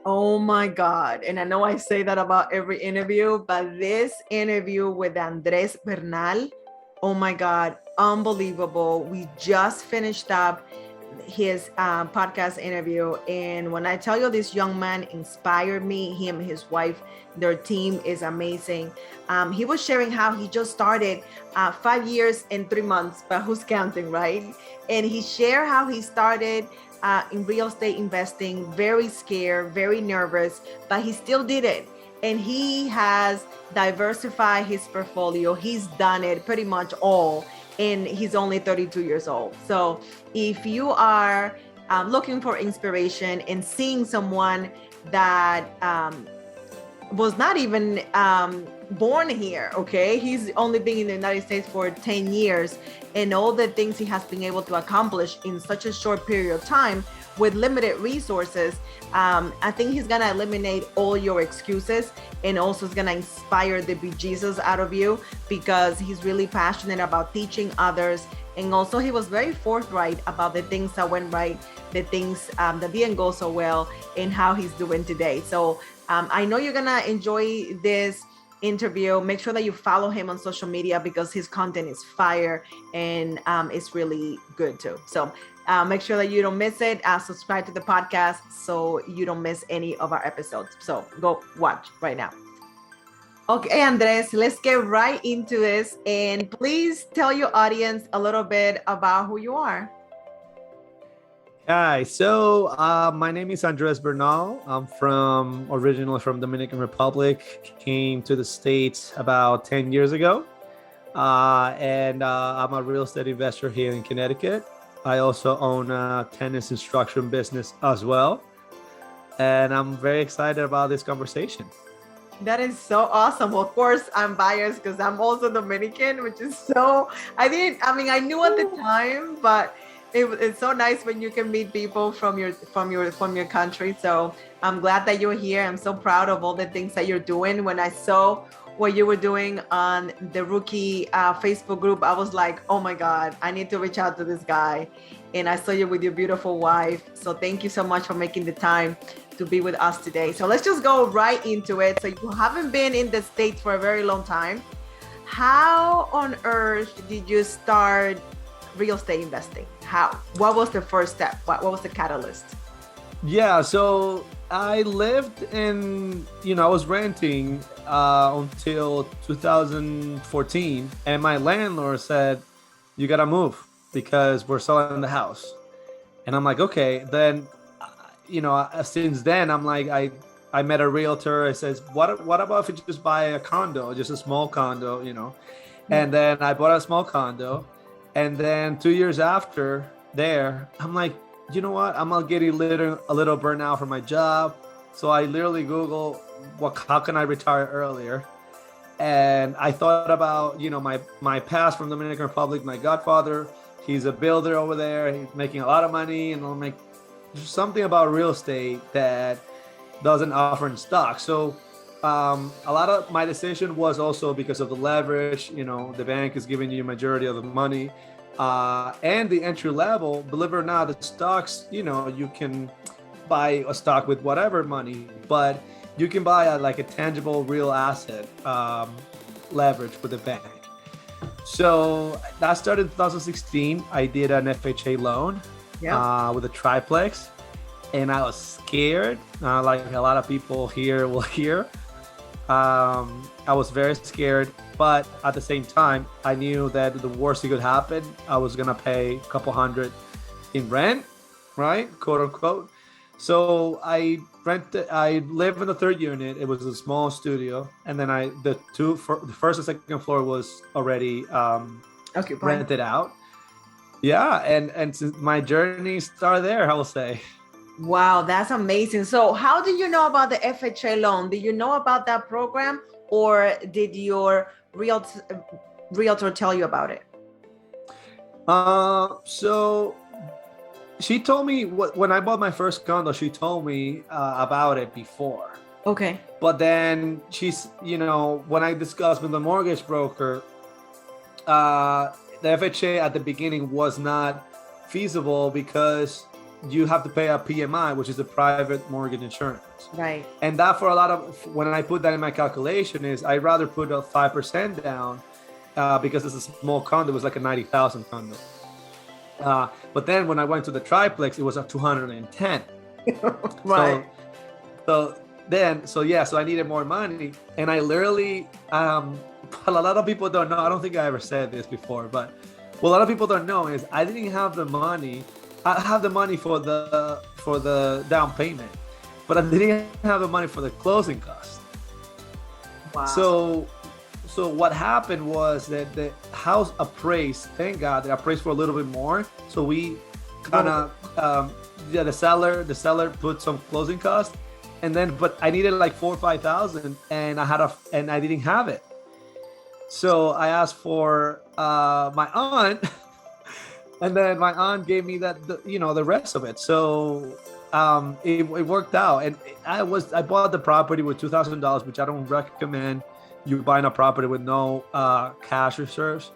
Oh my God. And I know I say that about every interview, but this interview with Andres Bernal, oh my God, unbelievable. We just finished up his podcast interview. And when I tell you this young man inspired me, him, his wife, their team is amazing. He was sharing how he just started 5 years and 3 months, but who's counting, right? And he shared how he started in real estate investing, very scared, very nervous, but he still did it. And he has diversified his portfolio. He's done it pretty much all, and he's only 32 years old. So if you are looking for inspiration and seeing someone that was not even born here, okay? He's only been in the United States for 10 years, and all the things he has been able to accomplish in such a short period of time with limited resources. I think he's gonna eliminate all your excuses, and also is gonna inspire the bejesus out of you, because he's really passionate about teaching others. And also he was very forthright about the things that went right, the things that didn't go so well, and how he's doing today. So I know you're gonna enjoy this interview. Make sure that you follow him on social media, because his content is fire, and it's really good too. So make sure that you don't miss it. Subscribe to the podcast so you don't miss any of our episodes. So go watch right now. Okay, Andres, let's get right into this. And please tell your audience a little bit about who you are. Hi, so my name is Andres Bernal. I'm originally from Dominican Republic, came to the States about 10 years ago. And I'm a real estate investor here in Connecticut. I also own a tenants instruction business as well. And I'm very excited about this conversation. That is so awesome. Well, of course, I'm biased because I'm also Dominican, which is so, I knew at the time, but it's so nice when you can meet people from your country. So I'm glad that you're here. I'm so proud of all the things that you're doing. When I saw what you were doing on the rookie Facebook group, I was like, oh my God, I need to reach out to this guy. And I saw you with your beautiful wife. So thank you so much for making the time to be with us today. So let's just go right into it. So you haven't been in the States for a very long time. How on earth did you start real estate investing? What was the first step? What was the catalyst? Yeah, so I lived I was renting until 2014, and my landlord said, you gotta move because we're selling the house. And I'm like, okay. Then, since then, I'm like, I met a realtor. I says, what about if you just buy a condo, just a small condo, And then I bought a small condo. And then 2 years after there, I'm like, you know what? I'm getting a little burnout from my job. So I literally Google, how can I retire earlier? And I thought about, my past from the Dominican Republic. My godfather, he's a builder over there. He's making a lot of money. And I'm like, there's something about real estate that doesn't offer in stock. So a lot of my decision was also because of the leverage. The bank is giving you majority of the money, and the entry level. Believe it or not, the stocks, you can buy a stock with whatever money, but you can buy a tangible real asset leverage with the bank. So that started in 2016. I did an FHA loan with a triplex, and I was scared, like a lot of people here will hear. I was very scared, but at the same time, I knew that the worst that could happen, I was gonna pay a couple hundred in rent, right, quote unquote. So I live in the third unit. It was a small studio, and then the first and second floor was already rented out. Yeah, and since my journey started there, I will say. Wow, that's amazing. So how did you know about the FHA loan? Did you know about that program, or did your realtor tell you about it? So she told me when I bought my first condo, she told me about it before. Okay. But then when I discussed with the mortgage broker, the FHA at the beginning was not feasible because you have to pay a PMI, which is a private mortgage insurance. Right. And that for a lot of, when I put that in my calculation, is I'd rather put a 5% down because it's a small condo. It was like a 90,000 condo. But then when I went to the triplex, it was a 210. Right. So I needed more money, and I literally, a lot of people don't know. I don't think I ever said this before, but what a lot of people don't know is I didn't have the money. I have the money for the down payment, but I didn't have the money for the closing costs. Wow. So what happened was that the house appraised. Thank God, they appraised for a little bit more. So we kind of, the seller put some closing costs, and then but I needed like 4,000 or 5,000, and I didn't have it. So I asked for my aunt, and then my aunt gave me the rest of it. So it worked out, and I bought the property with $2,000, which I don't recommend you buying a property with no cash reserves.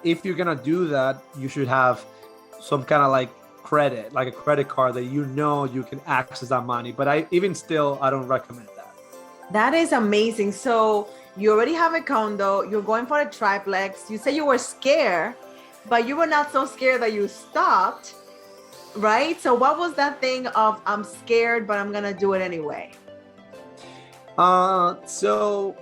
If you're gonna do that, you should have some kind of like credit, like a credit card that you can access that money. But I don't recommend that. That is amazing. So you already have a condo, you're going for a triplex. You say you were scared, but you were not so scared that you stopped, right? So what was that thing of I'm scared, but I'm gonna do it anyway? So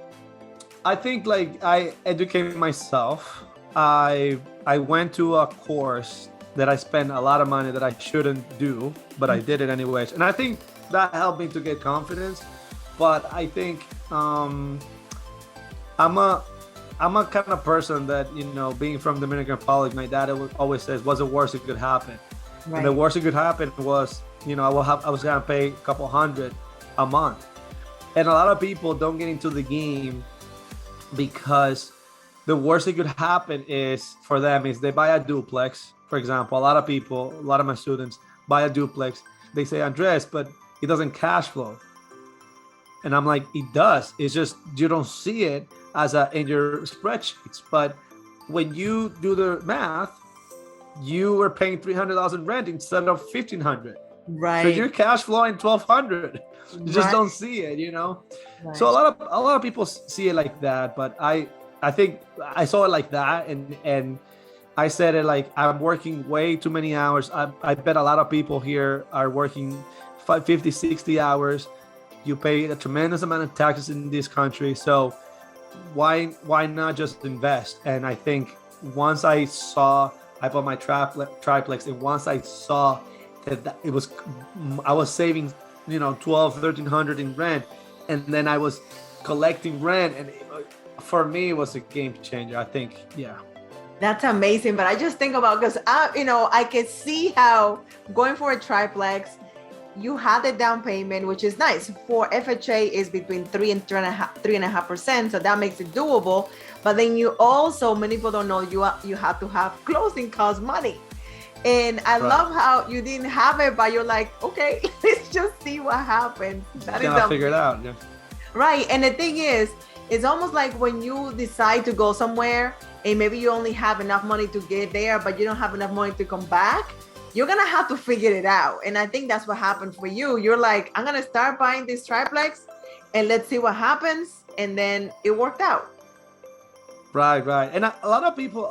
I think like I educated myself. I went to a course that I spent a lot of money that I shouldn't do, but I did it anyways. And I think that helped me to get confidence. But I think I'm a kind of person that, being from Dominican Republic, my dad always says, what's the worst that could happen? Right. And the worst that could happen was, I was gonna pay a couple $100 a month. And a lot of people don't get into the game because the worst that could happen is for them is they buy a duplex. For example, a lot of my students buy a duplex. They say, Andres, but it doesn't cash flow. And I'm like, it does. It's just you don't see it in your spreadsheets. But when you do the math, you were paying $300 in rent instead of $1,500. Right. So you're cash flowing $1,200. You just don't see it, Right. So a lot of people see it like that, but I think I saw it like that, and I said it like I'm working way too many hours. I bet a lot of people here are working 50, 60 hours. You pay a tremendous amount of taxes in this country, so why not just invest? And I think once I bought my triplex, and once I saw that I was saving $1,200-$1,300 in rent, and then I was collecting rent, and for me it was a game changer. I think, yeah. That's amazing. But I just think about, because I can see how going for a triplex, you had the down payment, which is nice. For FHA is between 3 and 3.5%, so that makes it doable. But then you also, many people don't know, you have to have closing cost money. And I love how you didn't have it, but you're like, okay, let's just see what happens. That is figure it out. Yeah. Right. And the thing is, it's almost like when you decide to go somewhere and maybe you only have enough money to get there, but you don't have enough money to come back, you're going to have to figure it out. And I think that's what happened for you. You're like, I'm going to start buying this triplex and let's see what happens. And then it worked out. Right. And a lot of people,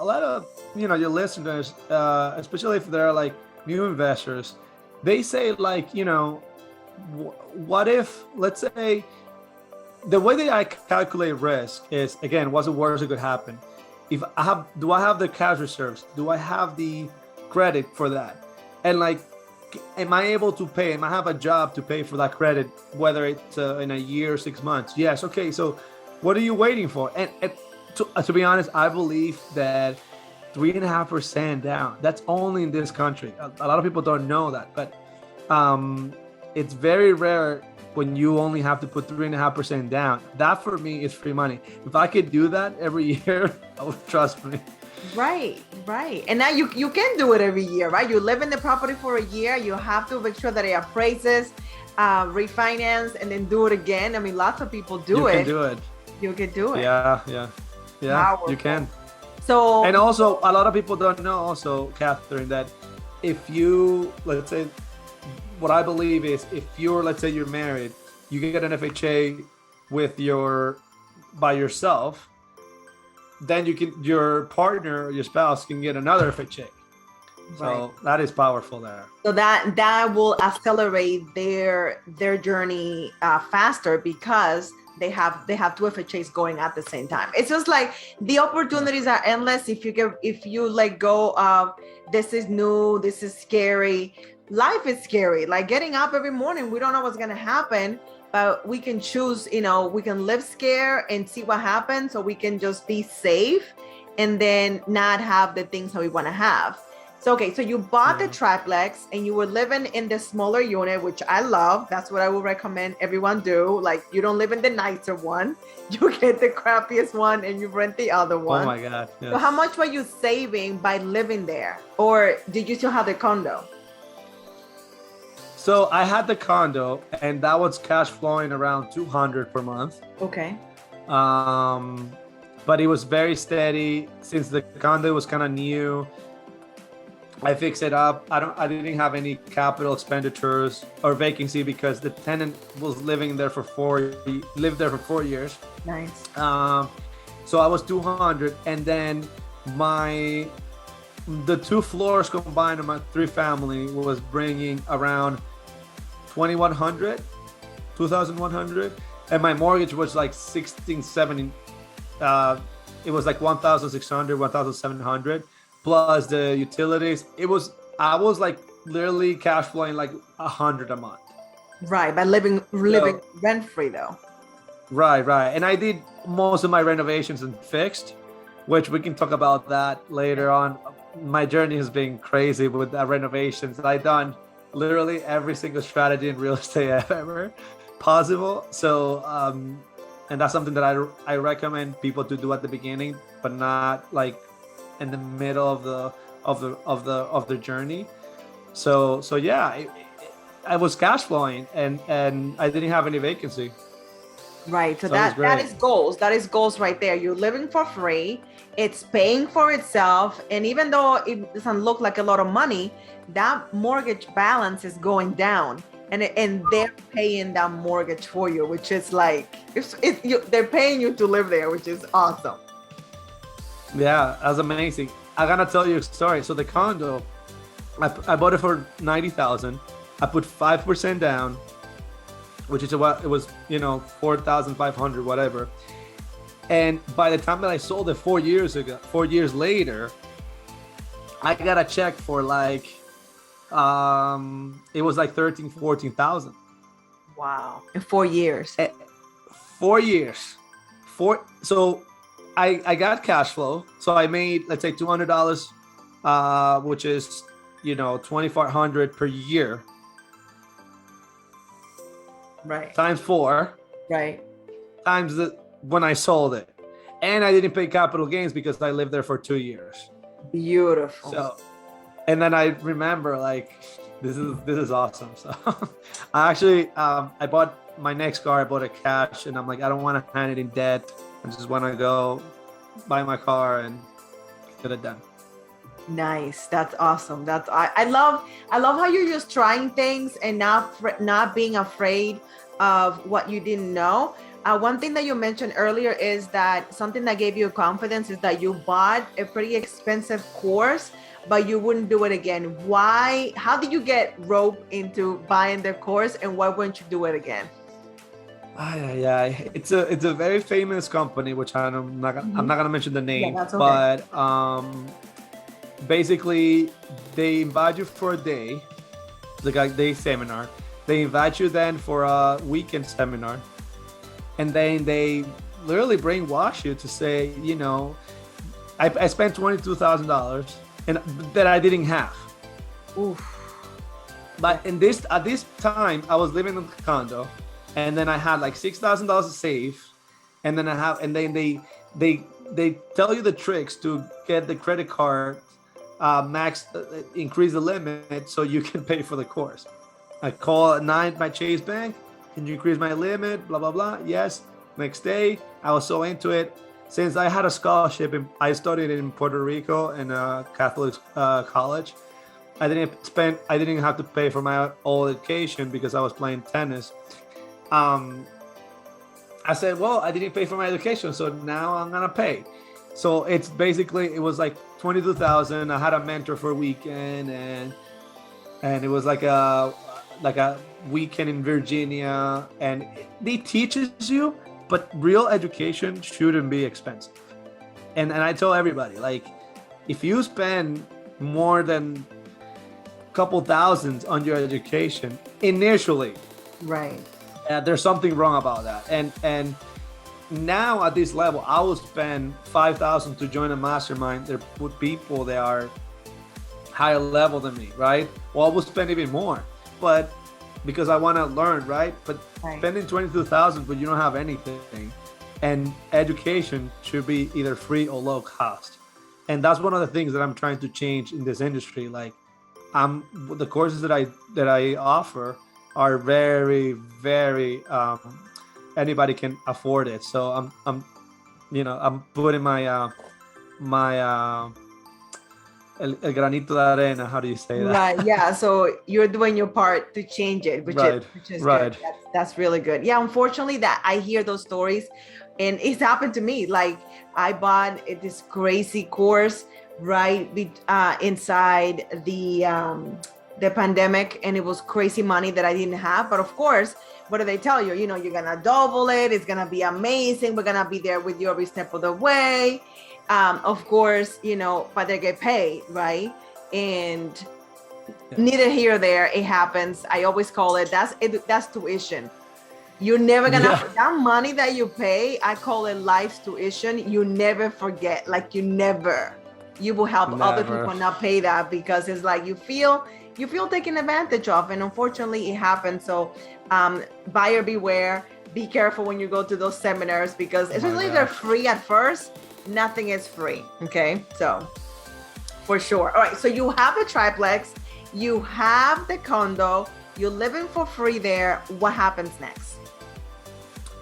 your listeners, especially if they're like new investors, they say like, what if, let's say, the way that I calculate risk is, again, what's the worst that could happen? Do I have the cash reserves? Do I have the credit for that? And like, am I able to pay? Am I have a job to pay for that credit, whether it's in a year or 6 months? Yes. Okay. So what are you waiting for? And to be honest, I believe that 3.5% down, that's only in this country. A lot of people don't know that, but it's very rare when you only have to put 3.5% down. That for me is free money. If I could do that every year, trust me. Right. And now you can do it every year, right? You live in the property for a year. You have to make sure that it appraises, refinance, and then do it again. I mean, lots of people do it. You can do it. Yeah. Powerful. You can. So, and also, a lot of people don't know also, Catherine, that if you, let's say, what I believe is if you're, let's say you're married, you can get an FHA with by yourself, then your partner or your spouse can get another FHA. So Right. that is powerful there. So that will accelerate their journey faster because they have two FHAs going at the same time. It's just like the opportunities are endless if you let go of this is new, this is scary. Life is scary. Like getting up every morning, we don't know what's gonna happen, but we can choose. We can live scared and see what happens, so we can just be safe and then not have the things that we want to have. So, okay, so you bought the triplex and you were living in the smaller unit, which I love. That's what I would recommend everyone do. Like, you don't live in the nicer one. You get the crappiest one and you rent the other one. Oh my God. Yes. So how much were you saving by living there? Or did you still have the condo? So I had the condo and that was cash flowing around 200 per month. Okay. But it was very steady since the condo was kind of new. I fixed it up. I didn't have any capital expenditures or vacancy because the tenant was living there for 4 years. Nice. So I was 200, and then the 2 floors combined of my 3 family was bringing around 2,100, and my mortgage was like 16, 17. It was like 1,600, 1,700. Plus the utilities. I was like literally cash flowing like 100 a month. Right, by living rent free though. Right. And I did most of my renovations and fixed, which we can talk about that later on. My journey has been crazy with the renovations. I've done literally every single strategy in real estate ever possible. So, and that's something that I recommend people to do at the beginning, but not like in the middle of the journey. So yeah, I was cash flowing and I didn't have any vacancy. Right. So that is goals. That is goals right there. You're living for free. It's paying for itself. And even though it doesn't look like a lot of money, that mortgage balance is going down. And they're paying that mortgage for you, which is like, they're paying you to live there, which is awesome. Yeah, that's amazing. I gotta tell you a story. So the condo, I bought it for 90,000. I put 5% down, which is what it was, 4,500, whatever. And by the time that I sold it 4 years later, I got a check for like, it was like 13, 14,000. Wow. In 4 years. 4 years. So I got cash flow. So I made, let's say $200, which is, 2,400 per year. Right. Times 4. Right. Times when I sold it. And I didn't pay capital gains because I lived there for 2 years. Beautiful. So, and then I remember like, this is awesome. So I actually, I bought my next car, I bought it cash and I'm like, I don't want to hand it in debt. I just want to go buy my car and get it done. Nice. That's awesome. I love how you're just trying things and not being afraid of what you didn't know. One thing that you mentioned earlier is that something that gave you confidence is that you bought a pretty expensive course, but you wouldn't do it again. Why? How did you get roped into buying the course, and why wouldn't you do it again? Yeah, it's a very famous company, which I'm not gonna mention the name, Yeah, that's okay. but basically they invite you for a day, like a day seminar. They invite you then for a weekend seminar, and then they literally brainwash you to say, I spent $22,000 and that I didn't have. Oof. But at this time, I was living in a condo. And then I had like $6,000 saved, and then they tell you the tricks to get the credit card increase the limit so you can pay for the course. I call at night my Chase Bank, can you increase my limit? Blah blah blah. Yes. Next day, I was so into it. Since I had a scholarship, I studied in Puerto Rico in a Catholic college. I didn't have to pay for my whole education because I was playing tennis. Um, I said, well, I didn't pay for my education, so now I'm gonna pay. So it's basically, it was like 22,000. I had a mentor for a weekend, and it was like a weekend in Virginia, and they teaches you, but real education shouldn't be expensive. And I tell everybody, like, if you spend more than a couple thousands on your education initially, Right. there's something wrong about that. And now at this level, I will spend 5,000 to join a mastermind. There with people that are higher level than me, right? Well, I will spend even more, but because I want to learn, right? But Right. spending 22,000, but you don't have anything, and education should be either free or low cost. And that's one of the things that I'm trying to change in this industry. Like, the courses that I offer are very, very, anybody can afford it. So I'm putting my el granito de arena. How do you say that? Right. Yeah. So you're doing your part to change it, Right. which is Right. good. That's really good. Yeah. Unfortunately, that I hear those stories, and it's happened to me. Like I bought this crazy course inside the pandemic, and it was crazy money that I didn't have. But of course, what do they tell you? You know, you're gonna double it. It's gonna be amazing. We're gonna be there with you every step of the way. Of course, you know, but they get paid, right? And neither here or there, it happens. I always call it that's tuition. You're never gonna that money that you pay. I call it life's tuition. You never forget. Like you will help other people not pay that, because it's like you feel taken advantage of, and unfortunately it happens. So buyer beware. Be careful when you go to those seminars, because especially if they're free at first, nothing is free. Okay, so for sure. All right, so you have the triplex, you have the condo, you're living for free there. What happens next?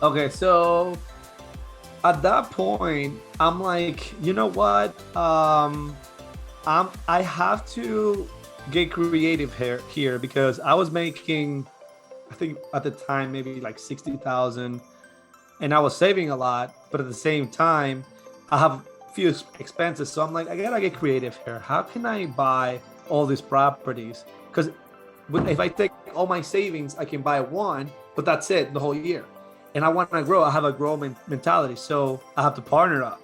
Okay, so at that point, I'm like, you know what? I have to get creative here because I was making, I think at the time maybe like 60,000, and I was saving a lot, but at the same time, I have a few expenses. So I'm like, I gotta get creative here. How can I buy all these properties? Because if I take all my savings, I can buy one, but that's it the whole year. And I want to grow. I have a grow mentality, so I have to partner up.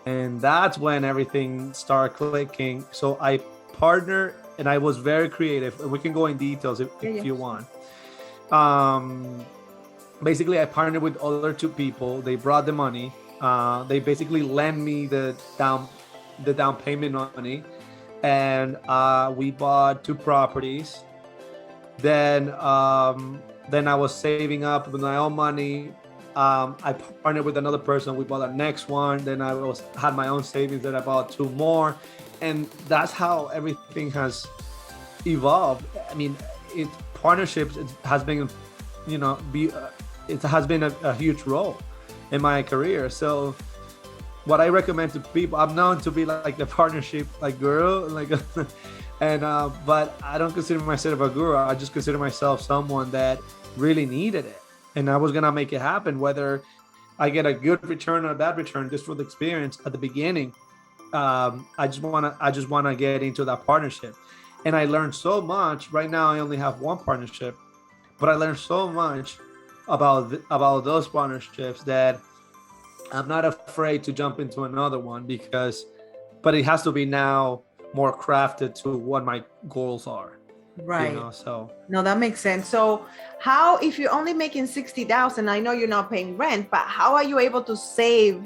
And that's when everything started clicking. So I partner, and I was very creative. We can go in details if you want. Basically, I partnered with other two people. They brought the money. They basically lent me the down payment money, and we bought two properties. Then I was saving up with my own money. I partnered with another person. We bought the next one. Then I had my own savings. Then I bought two more, and that's how everything has evolved. I mean, partnerships. It has been, it has been a huge role in my career. So what I recommend to people, I'm known to be like the partnership guru, and but I don't consider myself a guru. I just consider myself someone that really needed it, and I was gonna make it happen, whether I get a good return or a bad return, just for the experience at the beginning. I just wanna get into that partnership, and I learned so much. Right now, I only have one partnership, but I learned so much about those partnerships that I'm not afraid to jump into another one, but it has to be now more crafted to what my goals are. Right. So no, that makes sense. So how, if you're only making 60,000, I know you're not paying rent, but how are you able to save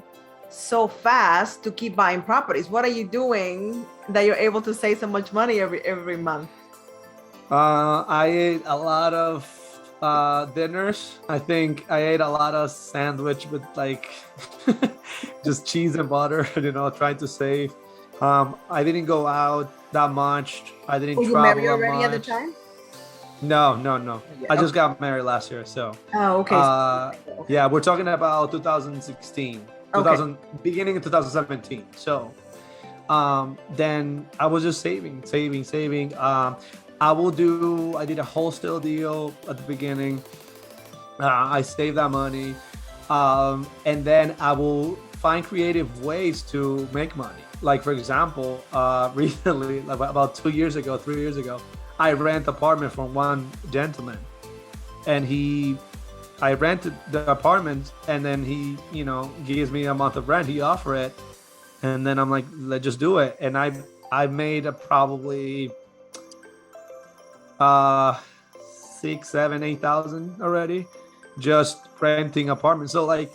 so fast to keep buying properties? What are you doing that you're able to save so much money every month? I ate a lot of dinners. I think I ate a lot of sandwich with just cheese and butter, trying to save. I didn't go out that much. I didn't travel married that already much. at the time? No. I just got married last year, so. Oh, okay. Yeah, we're talking about 2016, beginning of 2017. So, Then I was just saving. I did a wholesale deal at the beginning. I saved that money. And then I will find creative ways to make money. Like, for example, recently, like about 3 years ago, I rent apartment from one gentleman, and I rented the apartment, and then he, gives me a month of rent. He offer it, and then I'm like, let's just do it. And I made probably 6, 7, 8,000 already, just renting apartments. So like,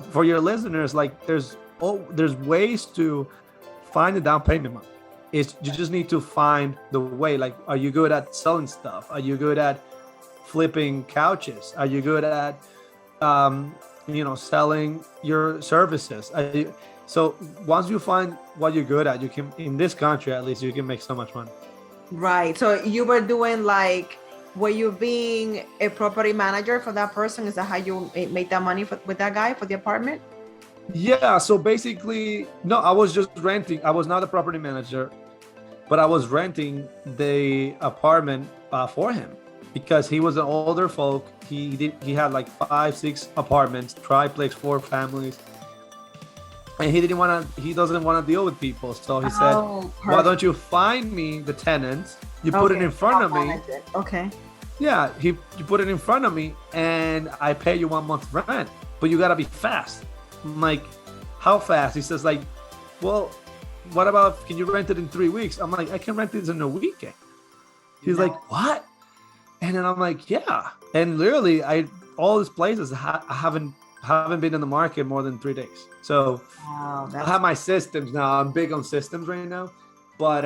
for your listeners, like there's ways to find the down payment money. You just need to find the way. Like, are you good at selling stuff? Are you good at flipping couches? Are you good at selling your services? So once you find what you're good at, you can, in this country at least, you can make so much money. Right. So you were doing like, were you being a property manager for that person? Is that how you made that money with that guy for the apartment? Yeah. So basically, no, I was just renting. I was not a property manager, but I was renting the apartment for him because he was an older folk. He had like 5, 6 apartments, triplex, 4 families. And he doesn't want to deal with people. So he said, why don't you find me the tenants? You put it in front of me. Okay. Yeah, you put it in front of me and I pay you 1 month rent, but you got to be fast. I'm like, how fast? He says like, well, what about, can you rent it in 3 weeks? I'm like, I can rent this in a weekend. He's like, what? And then I'm like, yeah. And literally, all these places, I haven't been in the market more than 3 days. So I have my systems now. I'm big on systems right now. But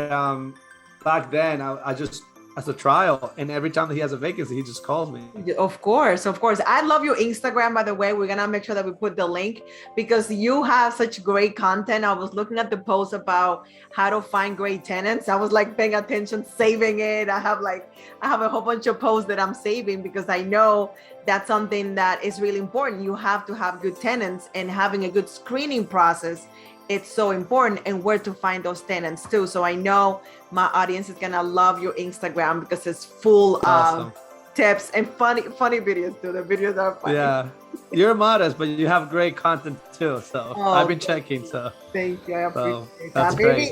back then, I just, as a trial, and every time that he has a vacancy, he just calls me. Of course. I love your Instagram, by the way. We're gonna make sure that we put the link because you have such great content. I was looking at the post about how to find great tenants. I was like paying attention, saving it. I have a whole bunch of posts that I'm saving because I know that's something that is really important. You have to have good tenants, and having a good screening process, it's so important, and where to find those tenants too. So I know my audience is gonna love your Instagram because it's full of tips and funny videos too. The videos are funny. Yeah, you're modest, but you have great content too. So I've been checking. So thank you. I appreciate that. Maybe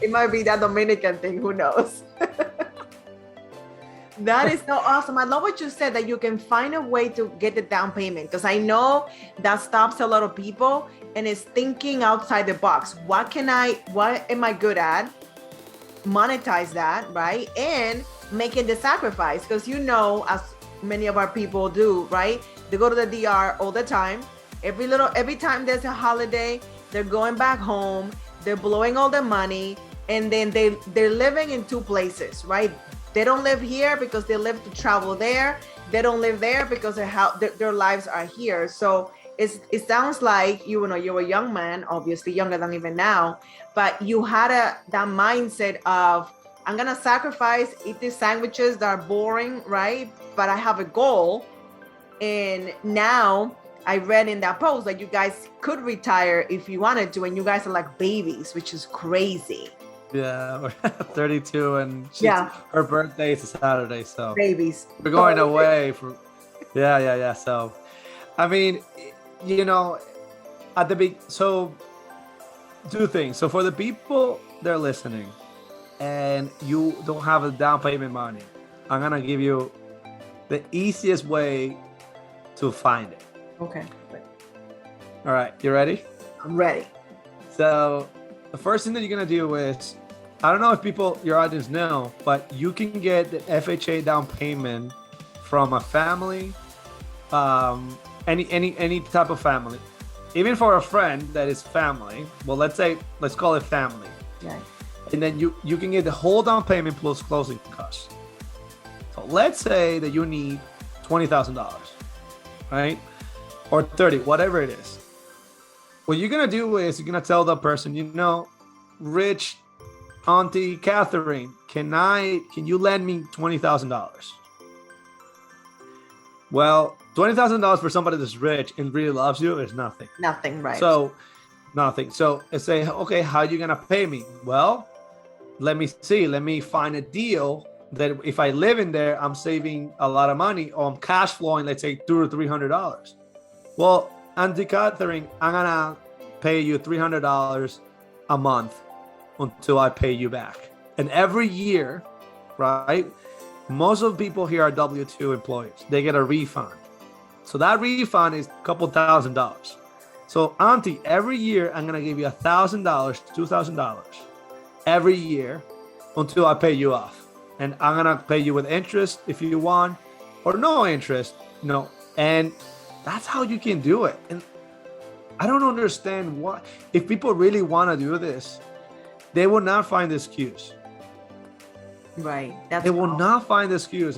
it might be that Dominican thing. Who knows? That is so awesome. I love what you said, that you can find a way to get the down payment, because I know that stops a lot of people, and it's thinking outside the box. What am I good at? Monetize that, right? And making the sacrifice, because as many of our people do, right? They go to the DR all the time. Every time there's a holiday, they're going back home, they're blowing all their money, and then they're living in 2 places, right? They don't live here because they live to travel there. They don't live there because their lives are here. So it sounds like you're a young man, obviously younger than even now, but you had that mindset of, I'm gonna sacrifice, eat these sandwiches that are boring, right? But I have a goal. And now I read in that post that you guys could retire if you wanted to, and you guys are like babies, which is crazy. Yeah, we're 32, and her birthday is a Saturday, so babies. We're going away from. Yeah. So, I mean, at the big. So, 2 things. So for the people that are listening, and you don't have the down payment money, I'm gonna give you the easiest way to find it. Okay. All right, you ready? I'm ready. So the first thing that you're gonna do is, I don't know if your audience know, but you can get the FHA down payment from a family, any type of family, even for a friend that is family. Well, let's call it family. Right. And then you can get the whole down payment plus closing costs. So let's say that you need $20,000, right? Or 30, whatever it is. What you're gonna do is you're gonna tell the person, Rich Auntie Catherine, can you lend me $20,000? Well, $20,000 for somebody that's rich and really loves you is nothing. Nothing, right? So Nothing. So I say, okay, how are you gonna pay me? Well, let me see. Let me find a deal that if I live in there, I'm saving a lot of money, or I'm cash flowing, let's say $200 or $300. Well, Auntie Catherine, I'm gonna pay you $300 a month until I pay you back. And every year, right? Most of the people here are W-2 employees. They get a refund. So that refund is a couple $1,000s. So Auntie, every year I'm gonna give you $1,000, $2,000 every year until I pay you off. And I'm gonna pay you with interest if you want, or no interest, and that's how you can do it. And I don't understand why, if people really want to do this, they will not find the excuse. Right. They will not find the excuse.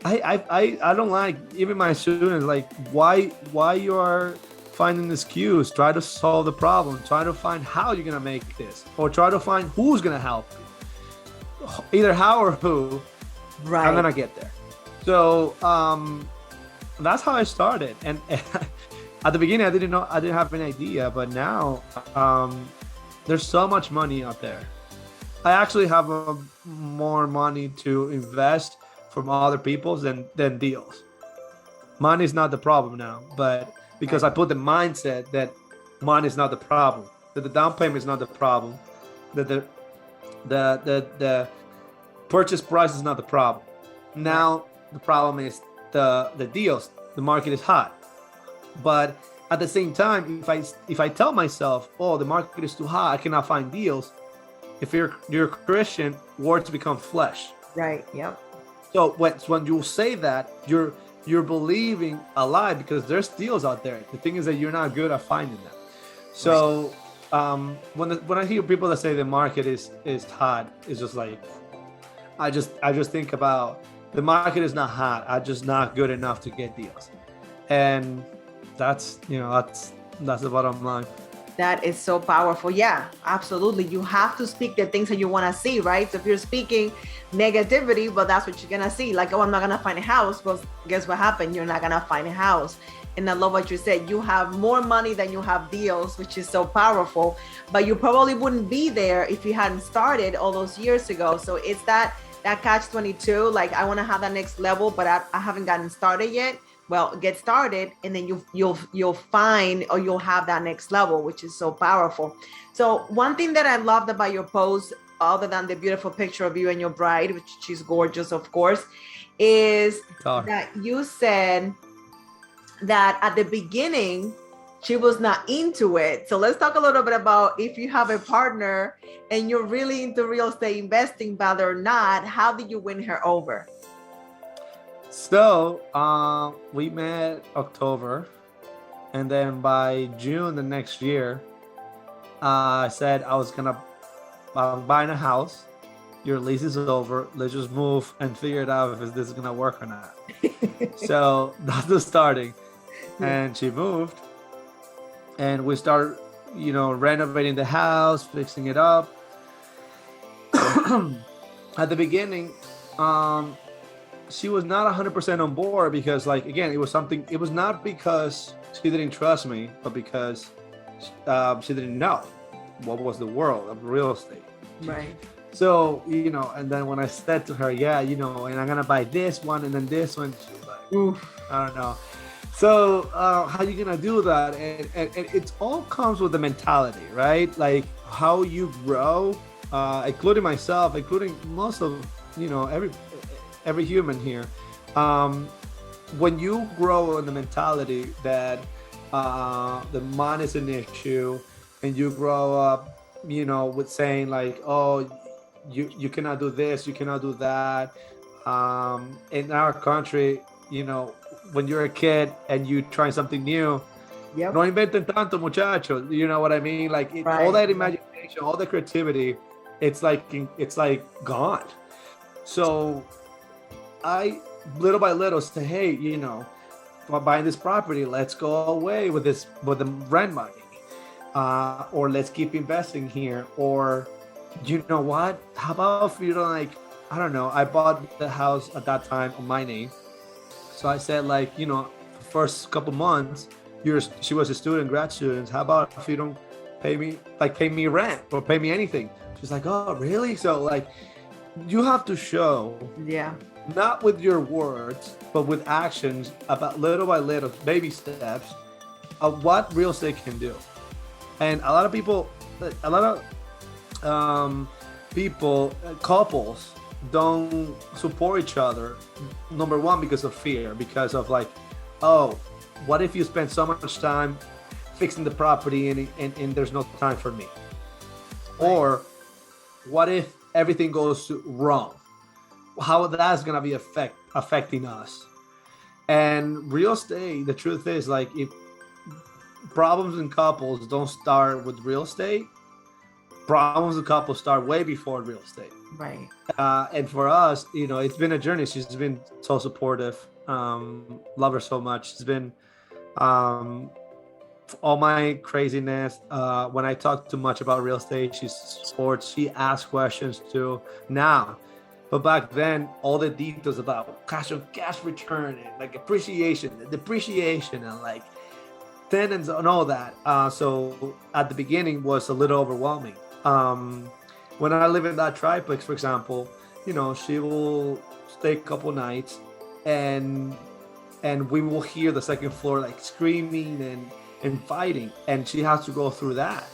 I don't like, even my students, like, why you are finding the excuse. Try to solve the problem. Try to find how you're gonna make this, or try to find who's gonna help you. Either how or who. Right. I'm gonna get there. So that's how I started. And at the beginning, I didn't have any idea, but now there's so much money out there. I actually have more money to invest from other people's than deals. Money is not the problem now, but because I put the mindset that money is not the problem, that the down payment is not the problem, that the purchase price is not the problem. Now the problem is the deals. The market is hot, but at the same time, if I tell myself, oh, the market is too hot, I cannot find deals. If you're a Christian, words become flesh. Right. Yep. So when you say that, you're believing a lie, because there's deals out there. The thing is that you're not good at finding them. So when I hear people that say the market is hot, it's just like, I just think about, the market is not hot. I'm just not good enough to get deals, and that's the bottom line. That is so powerful. Yeah, absolutely. You have to speak the things that you want to see, right? So if you're speaking negativity, well, that's what you're going to see. Like, oh, I'm not going to find a house. Well, guess what happened? You're not going to find a house. And I love what you said. You have more money than you have deals, which is so powerful. But you probably wouldn't be there if you hadn't started all those years ago. So it's that catch-22. Like, I want to have that next level, but I haven't gotten started yet. Well, get started, and then you'll find, or you'll have that next level, which is so powerful. So one thing that I loved about your post, other than the beautiful picture of you and your bride, which she's gorgeous, of course, is that you said that at the beginning she was not into it. So let's talk a little bit about, if you have a partner and you're really into real estate investing, but they're not, how did you win her over? So we met October, and then by June the next year, I said I'm buying a house. Your lease is over. Let's just move and figure it out if this is gonna work or not. So that's the starting. And she moved, and we started, renovating the house, fixing it up. At the beginning, she was not 100% on board, because, like, again, it was not because she didn't trust me, but because she didn't know what was the world of real estate. Right. So, and then when I said to her, yeah, and I'm going to buy this one and then this one, she was like, oof, I don't know. So how you going to do that? And it all comes with the mentality, right? Like, how you grow, including myself, including most of, every human here. When you grow in the mentality that the money is an issue, and you grow up, with saying like, oh, you cannot do this, you cannot do that. In our country, when you're a kid and you try something new, yep. No inventen tanto, muchacho. You know what I mean? Like, right. All that imagination, all the creativity, it's like gone. So I, little by little, say, hey, by buying this property, let's go away with the rent money, or let's keep investing here, or you know what? How about if I don't know. I bought the house at that time on my name, so I said, like, the first couple months, she was a student, grad student. How about if you don't pay me rent or pay me anything. She's like, oh, really? So like, you have to show, Yeah. not with your words, but with actions, about little by little, baby steps of what real estate can do. And a lot of people, couples don't support each other. Number one, because of fear, because of like, oh, what if you spend so much time fixing the property and there's no time for me? Right. Or what if everything goes wrong? How that's gonna be affecting us? And real estate, the truth is, like, if problems in couples don't start with real estate, problems in couples start way before real estate. Right. And for us, it's been a journey. She's been so supportive. Love her so much. She's been all my craziness. When I talk too much about real estate, she supports. She asks questions too now. But back then, all the details about cash return and like appreciation, depreciation, and like tenants and all that. So at the beginning was a little overwhelming. When I live in that triplex, for example, she will stay a couple nights, and we will hear the second floor like screaming and fighting, and she has to go through that.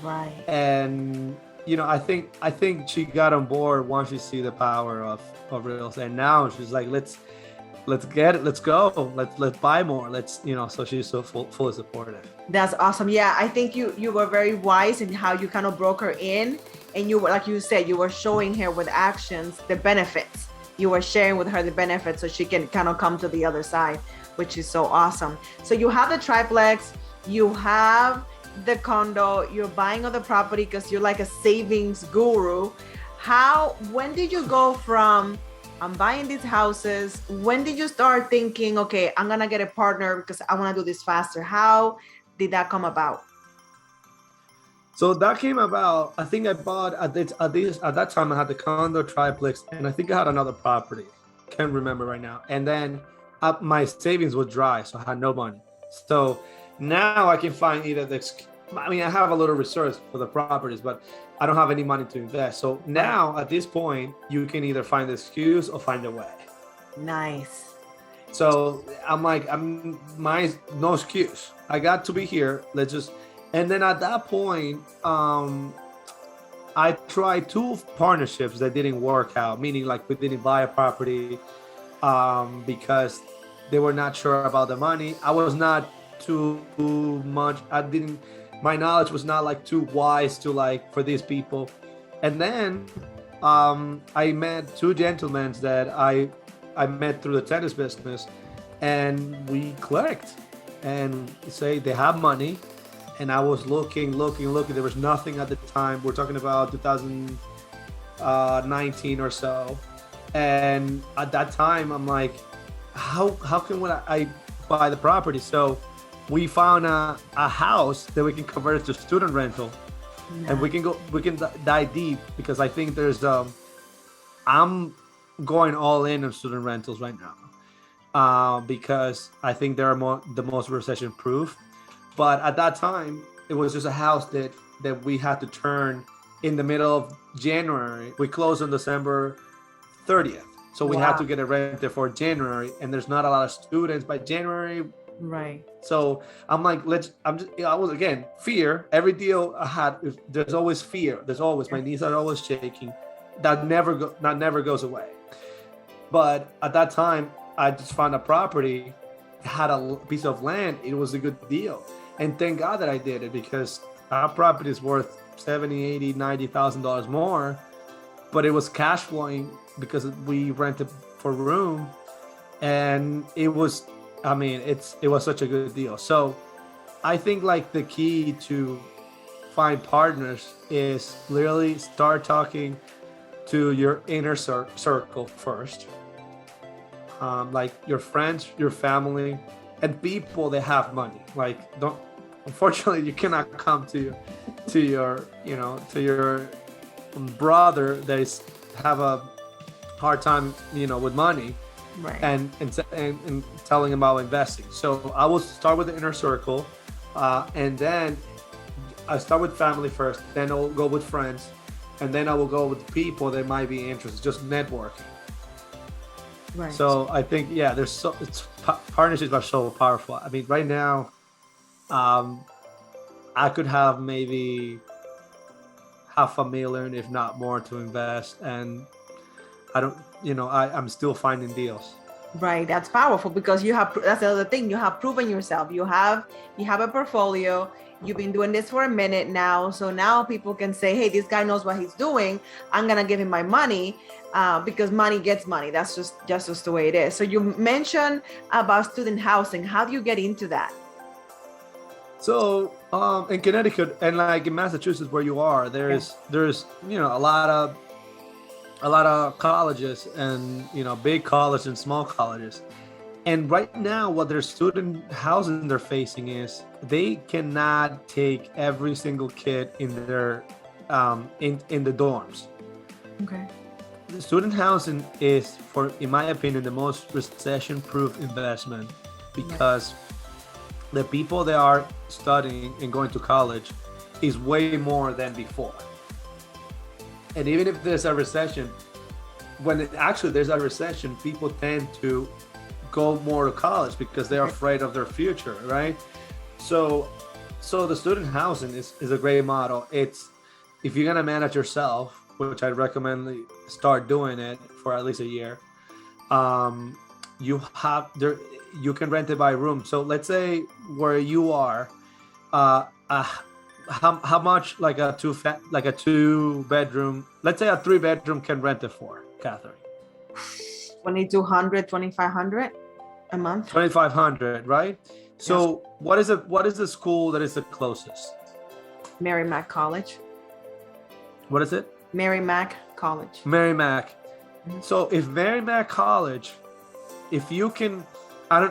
Right. And I think she got on board once she see the power of real estate. And now she's like, let's get it, let's go, let's buy more, so she's so fully supportive. That's awesome. Yeah, I think you were very wise in how you kind of broke her in, and you were, like you said, you were showing her with actions the benefits. You were sharing with her the benefits so she can kind of come to the other side, which is so awesome. So you have the triplex, you have the condo, you're buying other property because you're like a savings guru. When did you go from I'm buying these houses? When did you start thinking, okay, I'm gonna get a partner because I want to do this faster? How did that come about? So that came about, I think I bought at that time I had the condo, triplex, and I think I had another property. Can't remember right now. And then my savings was dry, so I had no money. So now I can find I have a little reserves for the properties, but I don't have any money to invest. So now at this point, you can either find the excuse or find a way. Nice. So I'm like, no excuse. I got to be here. And then at that point, I tried 2 partnerships that didn't work out, meaning like we didn't buy a property because they were not sure about the money. I was not too much. My knowledge was not like too wise to like for these people. And then I met 2 gentlemen that I met through the tennis business, and we clicked. And say they have money. And I was looking. There was nothing at the time. We're talking about 2019 or so. And at that time, I'm like, how can I buy the property? So we found a house that we can convert it to student rental. Nice. And we can dive deep, because I think I'm going all in on student rentals right now. Because I think they're the most recession proof. But at that time, it was just a house that we had to turn in the middle of January. We closed on December 30th. So we had to get it rented for January, and there's not a lot of students by January. Right. So I'm like, I was, again, fear. Every deal I had, there's always fear. My knees are always shaking. That never goes away. But at that time, I just found a property, had a piece of land. It was a good deal. And thank God that I did it, because our property is worth $70,000, $80,000, $90,000 more, but it was cash flowing because we rented for room, and it was such a good deal. So I think like the key to find partners is literally start talking to your inner circle first, like your friends, your family, and people that have money. Like, unfortunately, you cannot come to your brother that is have a hard time with money, right, and telling him about investing. So I will start with the inner circle, and then I start with family first, then I'll go with friends, and then I will go with people that might be interested, just networking. Right. So I think, yeah, partnerships are so powerful. I mean, right now, um, I could have maybe $500,000, if not more, to invest, and I don't, I'm still finding deals. Right, that's powerful because that's the other thing, you have proven yourself. You have a portfolio. You've been doing this for a minute now, so now people can say, hey, this guy knows what he's doing. I'm gonna give him my money, because money gets money. That's just the way it is. So you mentioned about student housing. How do you get into that? So in Connecticut and like in Massachusetts, where you are, there's a lot of colleges, and big colleges and small colleges. And right now, what their student housing they're facing is they cannot take every single kid in their in the dorms. Okay. The student housing is, in my opinion, the most recession-proof investment, because the people that are studying and going to college is way more than before. And even if there's a recession, actually there's a recession, people tend to go more to college because they're afraid of their future, right? So the student housing is a great model. It's, if you're gonna manage yourself, which I recommend start doing it for at least a year, you can rent it by room. So let's say where you are, how much like a two bedroom, let's say a 3-bedroom can rent it for, Catherine? 2,200, 2,500 a month. 2,500, right? So what is the school that is the closest? Mary Mac College. What is it? Mary Mac College. Mary Mac. So if Mary Mac College, if you can,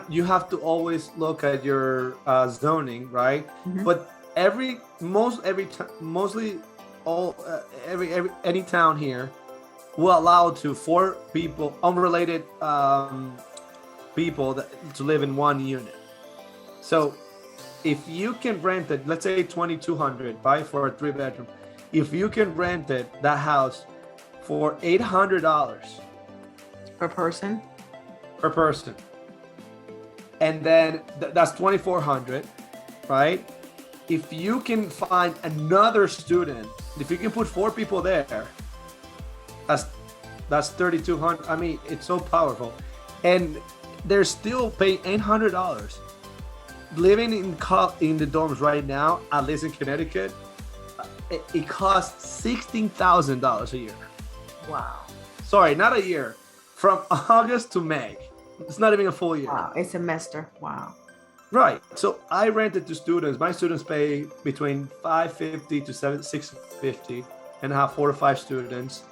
you have to always look at your zoning, right? But any town here will allow to 4 people, unrelated people to live in one unit. So if you can rent it, let's say 2,200, buy for a 3-bedroom. If you can rent that house for $800 Per person. And then that's 2,400, right? If you can find another student, if you can put 4 people there, that's 3,200. I mean, it's so powerful, and they're still paying $800. Living in the dorms right now, at least in Connecticut, it costs $16,000 a year. Wow. Sorry, not a year. From August to May. It's not even a full year. Wow, a semester. Wow. Right. So I rented to students. My students pay between $550 to $650, and I have 4 to 5 students.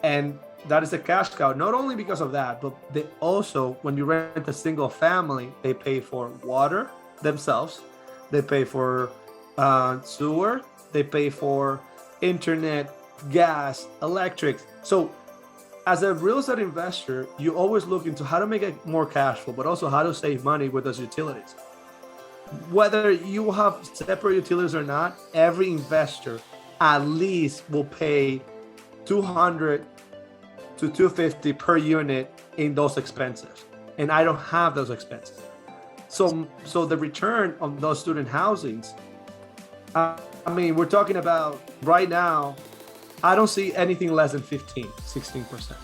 And that is a cash cow. Not only because of that, but they also, when you rent a single family, they pay for water themselves. They pay for sewer. They pay for internet, gas, electric. So as a real estate investor, you always look into how to make it more cash flow, but also how to save money with those utilities. Whether you have separate utilities or not, every investor at least will pay $200 to $250 per unit in those expenses. And I don't have those expenses. So the return on those student housings, I mean, we're talking about right now, I don't see anything less than 16%.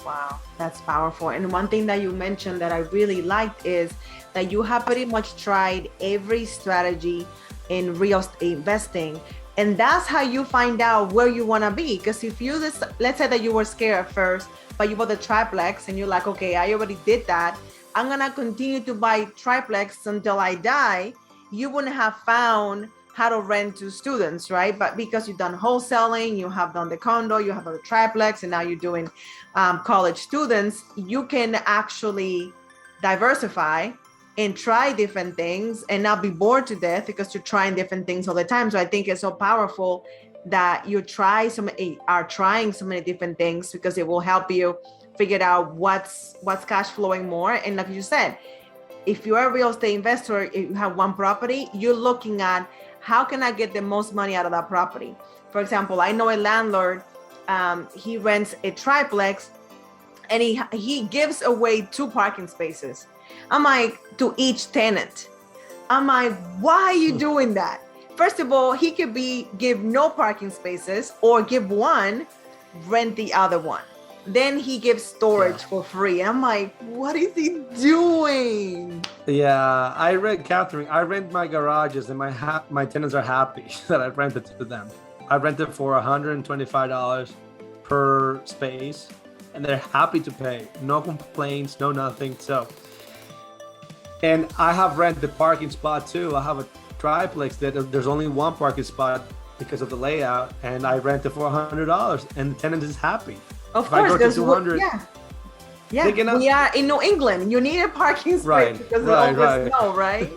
Wow, that's powerful. And one thing that you mentioned that I really liked is that you have pretty much tried every strategy in real estate investing. And that's how you find out where you want to be. Because if you let's say that you were scared at first, but you bought the triplex and you're like, okay, I already did that. I'm going to continue to buy triplex until I die. You wouldn't have found how to rent to students, right? But because you've done wholesaling, you have done the condo, you have done the triplex, and now you're doing college students, you can actually diversify and try different things and not be bored to death because you're trying different things all the time. So I think it's so powerful that you are trying so many different things, because it will help you figure out what's cash flowing more. And like you said, if you're a real estate investor, if you have one property, you're looking at how can I get the most money out of that property? For example, I know a landlord, he rents a triplex, and he gives away 2 parking spaces. I'm like, to each tenant. I'm like, why are you doing that? First of all, he could give no parking spaces, or give one, rent the other one. Then he gives storage for free. I'm like, what is he doing? Yeah, I rent my garages, and my tenants are happy that I rented to them. I rented for $125 per space, and they're happy to pay. No complaints, no nothing. So, and I have rented the parking spot too. I have a triplex that there's only one parking spot because of the layout, and I rent it for $100, and the tenant is happy. Of If course, I go to 200, yeah. We are in New England. You need a parking space, Right, because right, it always right. snow, right?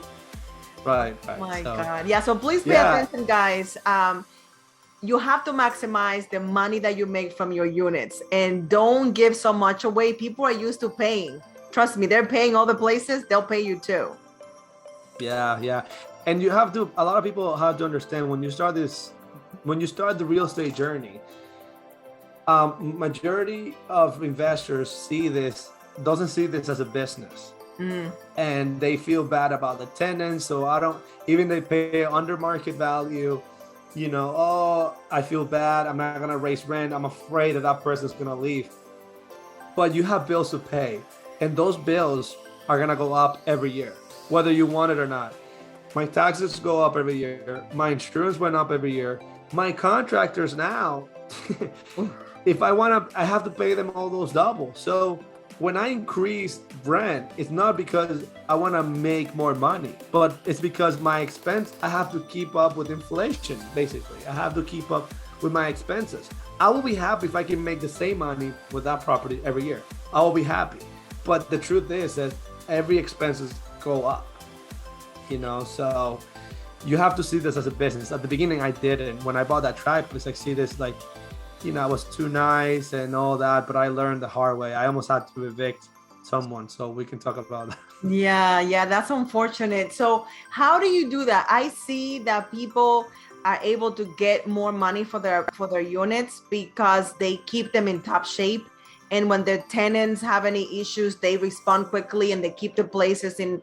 right. My So, God. Yeah. So please pay Yeah. attention, guys. You have to maximize the money that you make from your units, and don't give so much away. People are used to paying. Trust me, they're paying all the places. They'll pay you too. Yeah. And you have to, a lot of people have to understand when you start the real estate journey, majority of investors doesn't see this as a business. And they feel bad about the tenants. So even they pay under market value, oh, I feel bad. I'm not going to raise rent. I'm afraid that person's going to leave. But you have bills to pay, and those bills are going to go up every year, whether you want it or not. My taxes go up every year. My insurance went up every year. My contractors now, if I want to, I have to pay them all those double. So when I increase rent, it's not because I want to make more money, but it's because my expense, I have to keep up with inflation, basically. I have to keep up with my expenses. I will be happy if I can make the same money with that property every year. I will be happy. But the truth is that every expenses go up, so you have to see this as a business. At the beginning, I didn't. When I bought that triplex, I see this like, I was too nice and all that, but I learned the hard way. I almost had to evict someone, so we can talk about that. Yeah, that's unfortunate. So how do you do that? I see that people are able to get more money for their units because they keep them in top shape. And when their tenants have any issues, they respond quickly and they keep the places in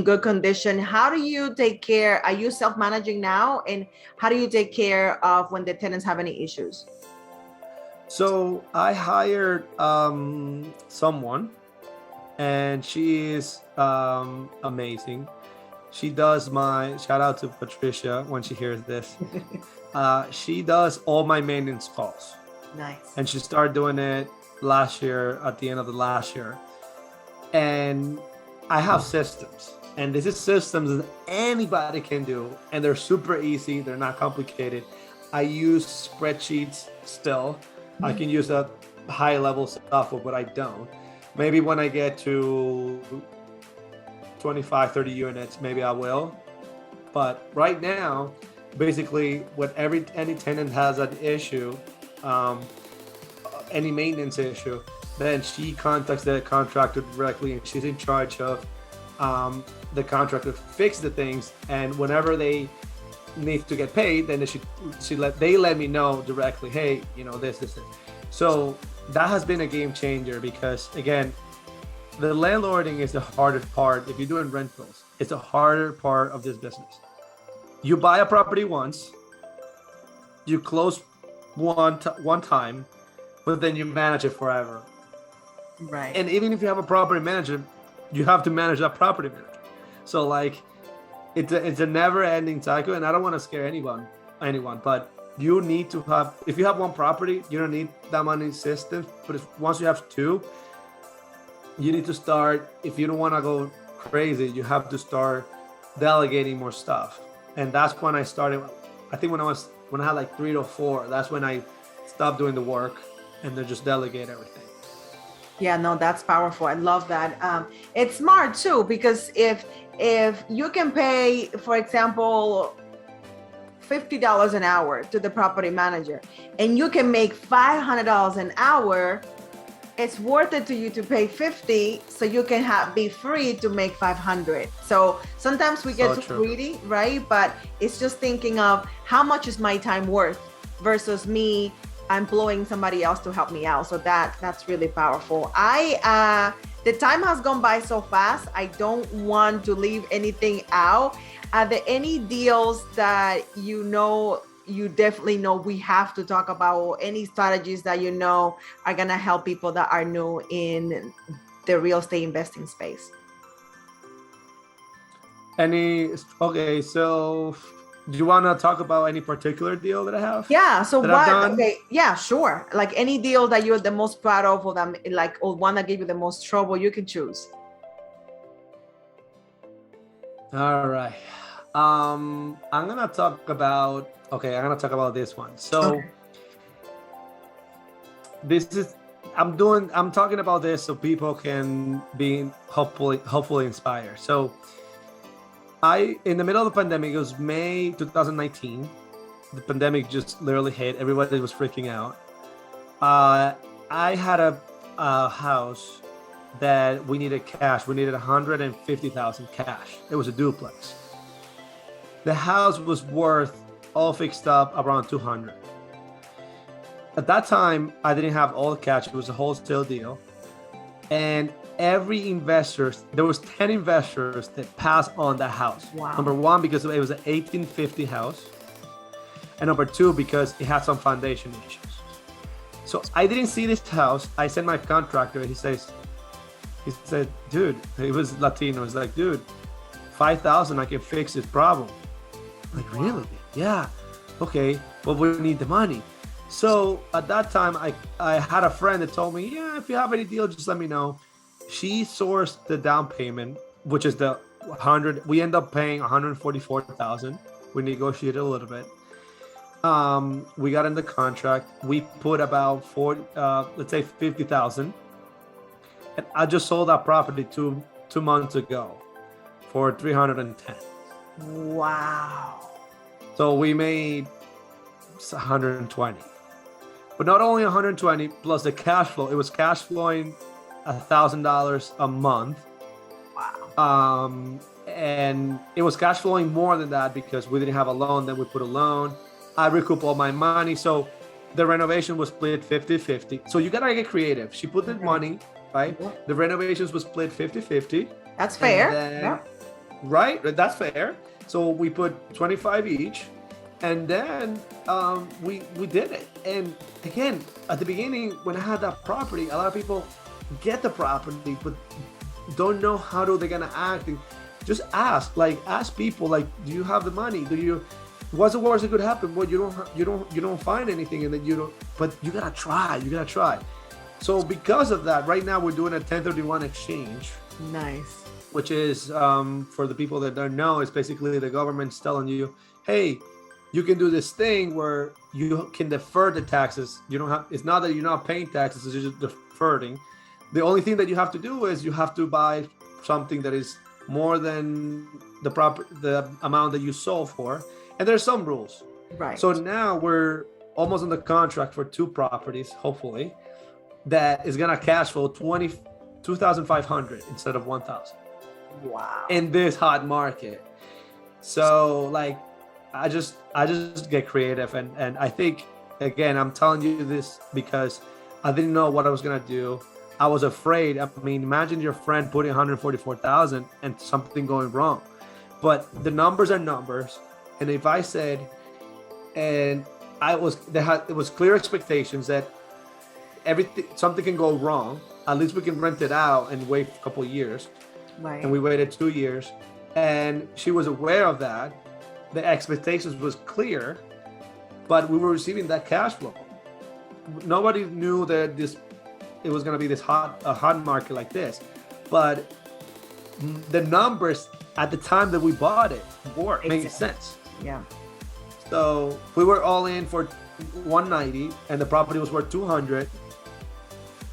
good condition. How do you take care? Are you self-managing now? And how do you take care of when the tenants have any issues? So I hired someone, and she is amazing. She does shout out to Patricia when she hears this. She does all my maintenance calls. Nice. And she started doing it last year, at the end of the last year. And I have systems, and this is systems that anybody can do, and they're super easy. They're not complicated. I use spreadsheets still. I can use a high level stuff, but I don't. Maybe when I get to 25, 30 units, maybe I will. But right now, basically, when any tenant has an issue, any maintenance issue, then she contacts the contractor directly, and she's in charge of the contractor to fix the things. And whenever they need to get paid, then they let me know directly, hey, this. So that has been a game changer, because again, the landlording is the hardest part. If you're doing rentals, it's the harder part of this business. You buy a property once, you close one time, but then you manage it forever. Right. And even if you have a property manager, you have to manage that property manager. So like, it's a never-ending cycle, and I don't want to scare anyone, but you need to have, if you have one property, you don't need that many systems. But once you have two, you need to start, if you don't want to go crazy, you have to start delegating more stuff. And that's when I started. I think when I had like 3 to 4, that's when I stopped doing the work and then just delegate everything. Yeah, no, that's powerful. I love that. It's smart too, because if you can pay, for example, $50 an hour to the property manager, and you can make $500 an hour, it's worth it to you to pay 50 so you can be free to make 500. So sometimes we get too greedy, right? But it's just thinking of how much is my time worth versus me employing somebody else to help me out. So that's really powerful. The time has gone by so fast. I don't want to leave anything out. Are there any deals that you definitely know we have to talk about, or any strategies that are gonna help people that are new in the real estate investing space? Okay, so do you want to talk about any particular deal that I have? Yeah. So okay. Yeah, sure. Like any deal that you're the most proud of, or them, or one that gave you the most trouble, you can choose. All right. I'm gonna talk about this one. So okay. I'm talking about this so people can be hopefully inspired. So in the middle of the pandemic, it was May 2019. The pandemic just literally hit. Everybody was freaking out. I had a house that we needed cash. We needed 150,000 cash. It was a duplex. The house was worth, all fixed up, around 200. At that time, I didn't have all the cash. It was a wholesale deal. And every investor, there was 10 investors that passed on that house. Wow. Number one, because it was an 1850 house. And number two, because it had some foundation issues. So I didn't see this house. I sent my contractor. He said, dude, he was Latino. He's like, dude, 5,000, I can fix this problem. I'm like, really? Yeah. Okay, but we need the money. So at that time, I had a friend that told me, yeah, if you have any deal, just let me know. She sourced the down payment, which is the 100. We end up paying 144,000. We negotiated a little bit. We got in the contract. We put about 50,000. And I just sold that property two months ago for 310. Wow. So we made 120. But not only 120 plus the cash flow, it was cash flowing $1,000 a month. Wow. And it was cash flowing more than that because we didn't have a loan. Then we put a loan. I recoup all my money. So the renovation was split 50-50. So you gotta get creative. She put the money, right? Yeah. The renovations was split 50-50. That's fair. Then, right? That's fair. So we put 25 each. And then we did it. And again, at the beginning, when I had that property, a lot of people get the property, but don't know how they're gonna act. And just ask people, like, do you have the money? What's the worst that could happen? Well, you don't find anything, and then but you gotta try. So because of that, right now we're doing a 1031 exchange. Nice. Which is, for the people that don't know, it's basically the government's telling you, hey, you can do this thing where you can defer the taxes. It's not that you're not paying taxes, it's just deferring. The only thing that you have to do is you have to buy something that is more than the amount that you sold for. And there's some rules. Right. So now we're almost on the contract for 2 properties, hopefully, that is gonna cash flow 2,500 instead of 1,000. Wow. In this hot market. So I just get creative, and I think, again, I'm telling you this because I didn't know what I was gonna do. I was afraid. I mean, imagine your friend putting 144,000 and something going wrong. But the numbers are numbers, and if I said, and it was clear expectations that something can go wrong. At least we can rent it out and wait a couple of years. Right. And we waited 2 years, and she was aware of that. The expectations was clear, but we were receiving that cash flow. Nobody knew that it was going to be a hot market like this, but the numbers at the time that we bought it made sense. Yeah. So we were all in for 190, and the property was worth 200.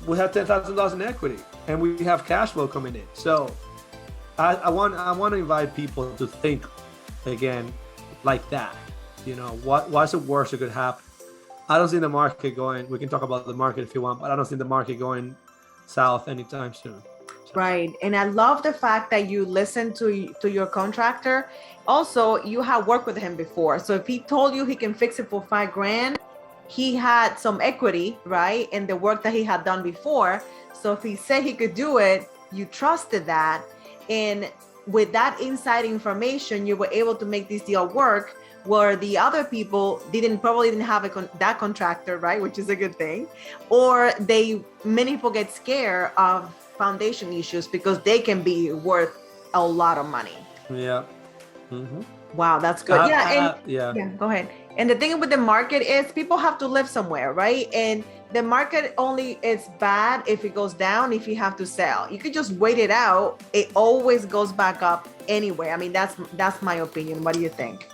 We have $10,000 in equity, and we have cash flow coming in. So I want to invite people to think again like that. What's the worst that could happen? I don't see the market going. We can talk about the market if you want, but I don't see the market going south anytime soon. Right. And I love the fact that you listen to your contractor. Also, you have worked with him before. So if he told you he can fix it for $5,000, he had some equity, right? In the work that he had done before. So if he said he could do it, you trusted that. And with that inside information, you were able to make this deal work where the other people probably didn't have that contractor, right? Which is a good thing. Or many people get scared of foundation issues because they can be worth a lot of money. Yeah. Mm-hmm. Wow, that's good. Yeah. Go ahead. And the thing with the market is people have to live somewhere, right? And the market only is bad if it goes down, if you have to sell. You could just wait it out. It always goes back up anyway. I mean, that's my opinion. What do you think?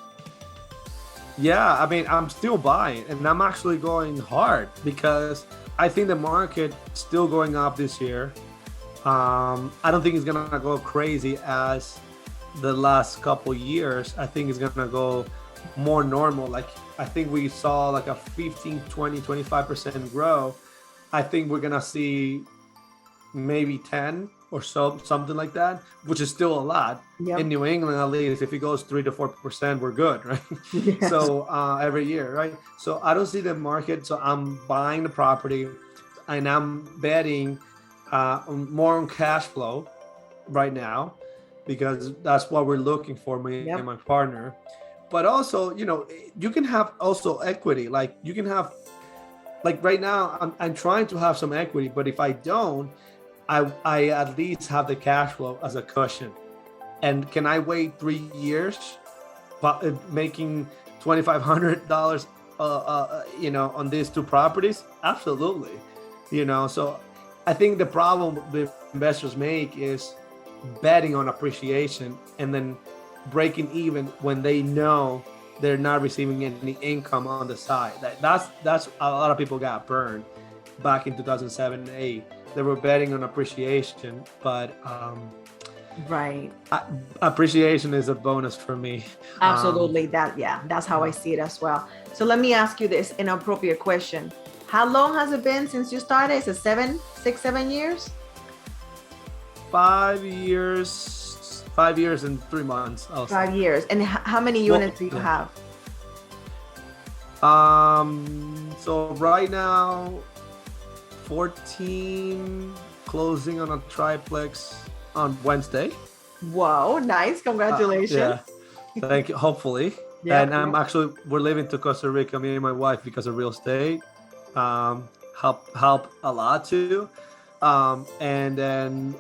Yeah, I mean, I'm still buying, and I'm actually going hard because I think the market still going up this year. I don't think it's gonna go crazy as the last couple years. I think it's gonna go more normal. Like, I think we saw like a 15, 20, 25% growth. I think we're gonna see maybe 10 or so, something like that, which is still a lot. Yep. In New England, at least, if it goes 3 to 4%, we're good, right? Yes. So every year, right? So I don't see the market. So I'm buying the property, and I'm betting more on cash flow right now, because that's what we're looking for, me and my partner. But also, you can have also equity. Like, you can have, like, right now I'm trying to have some equity, but if I don't, I at least have the cash flow as a cushion. And can I wait 3 years, making $2,500 on these two properties? Absolutely. So I think the problem the investors make is betting on appreciation and then breaking even when they know they're not receiving any income on the side. That's a lot of people got burned back in 2007 and 8. They were betting on appreciation, but right, appreciation is a bonus for me. Absolutely. That's how I see it as well. So let me ask you this inappropriate question. How long has it been since you started? Is it 7 years? 5 years. 5 years and 3 months. 5 years. And how many units do you have? So right now, 14, closing on a triplex on Wednesday. Wow, nice. Congratulations. Thank you. Hopefully. We're leaving to Costa Rica, me and my wife, because of real estate. Help a lot too. And then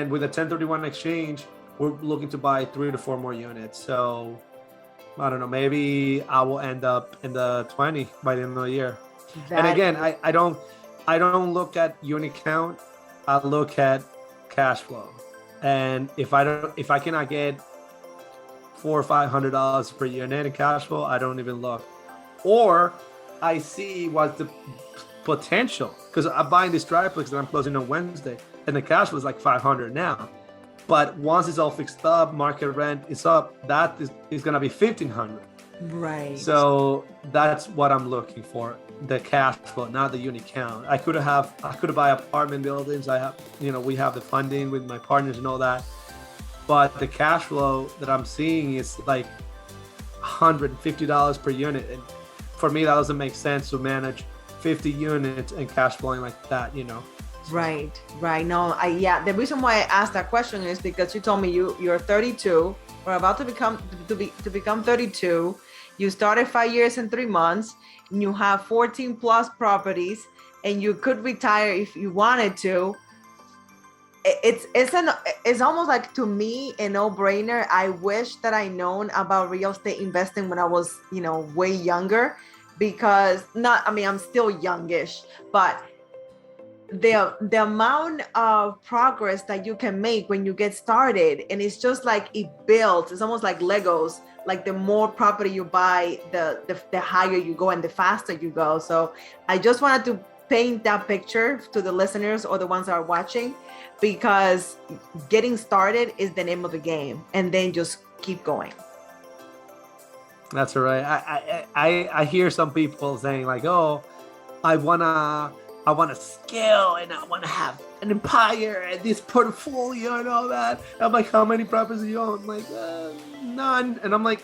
with the 1031 exchange, we're looking to buy 3 to 4 more units. So I don't know, maybe I will end up in the 20 by the end of the year. And again, I don't look at unit count. I look at cash flow. And if I cannot get $400 or $500 per unit in cash flow, I don't even look. Or I see what's the potential, because I'm buying this triplex and I'm closing on Wednesday, and the cash flow is like 500 now. But once it's all fixed up, market rent is up, that is going to be 1,500. Right. So that's what I'm looking for, the cash flow, not the unit count. I could buy apartment buildings. We have the funding with my partners and all that. But the cash flow that I'm seeing is like $150 per unit. And for me, that doesn't make sense to manage 50 units and cash flowing like that, Right. No, the reason why I asked that question is because you told me you're 32, or about to become 32. You started 5 years and 3 months, and you have 14 plus properties, and you could retire if you wanted to. It's almost like, to me, a no-brainer. I wish that I known about real estate investing when I was, way younger, because I'm still youngish, but the amount of progress that you can make when you get started, and it's just like it builds. It's almost like Legos. Like, the more property you buy, the higher you go and the faster you go. So I just wanted to paint that picture to the listeners or the ones that are watching, because getting started is the name of the game, and then just keep going. That's right. I hear some people saying like, oh, I wanna I want to scale and I want to have an empire and this portfolio and all that. I'm like, how many properties do you own? I'm like, none. And I'm like,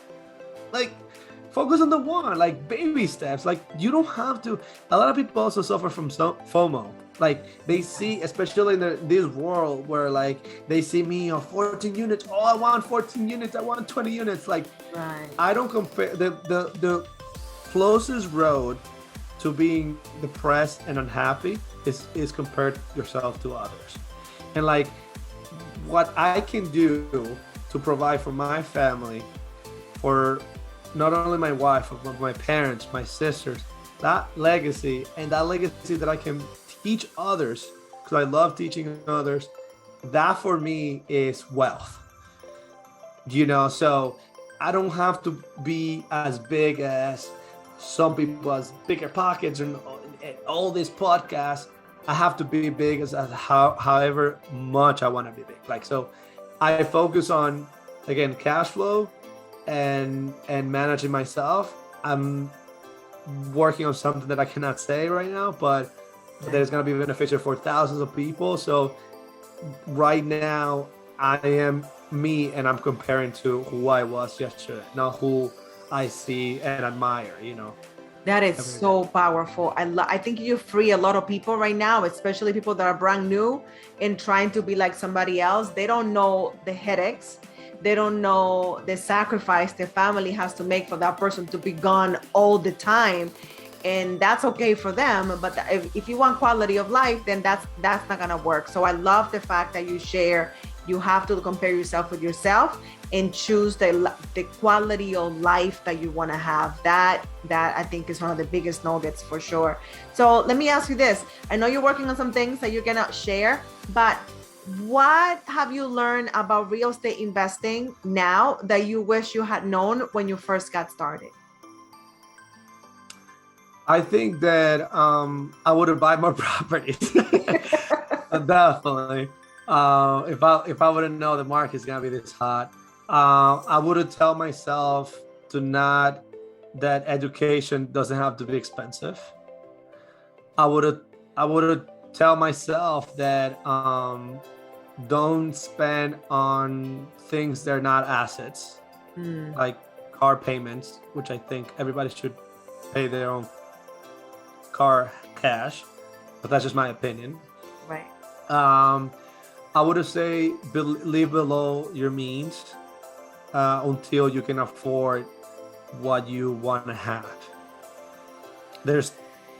focus on the one, like baby steps. Like you don't have to. A lot of people also suffer from FOMO. Like they see, especially in this world where like they see me on 14 units. Oh, I want 14 units. I want 20 units. Like Right. I don't compare the closest road to being depressed and unhappy is compared yourself to others. And like what I can do to provide for my family, for not only my wife, but my parents, my sisters, that legacy that I can teach others, because I love teaching others, that for me is wealth. So I don't have to be as big as some people, as bigger pockets and all these podcasts. I have to be big as however much I want to be big. Like, so I focus on, again, cash flow and managing myself. I'm working on something that I cannot say right now, but that is going to be beneficial for thousands of people. So right now I am me, and I'm comparing to who I was yesterday, not who I see and admire. That is so powerful. I think you free a lot of people right now, especially people that are brand new and trying to be like somebody else. They don't know the headaches. They don't know the sacrifice their family has to make for that person to be gone all the time. And that's okay for them. But if you want quality of life, then that's not going to work. So I love the fact that you share, you have to compare yourself with yourself and choose the quality of life that you want to have. That I think is one of the biggest nuggets for sure. So let me ask you this. I know you're working on some things that you cannot share, but what have you learned about real estate investing now that you wish you had known when you first got started? I think that I would have bought more properties. Definitely. If I wouldn't know the market is gonna be this hot, I would have tell myself that education doesn't have to be expensive. I would have tell myself that don't spend on things that are not assets, like car payments, which I think everybody should pay their own car cash, but that's just my opinion. Right. I would have say live below your means until you can afford what you want to have. There's,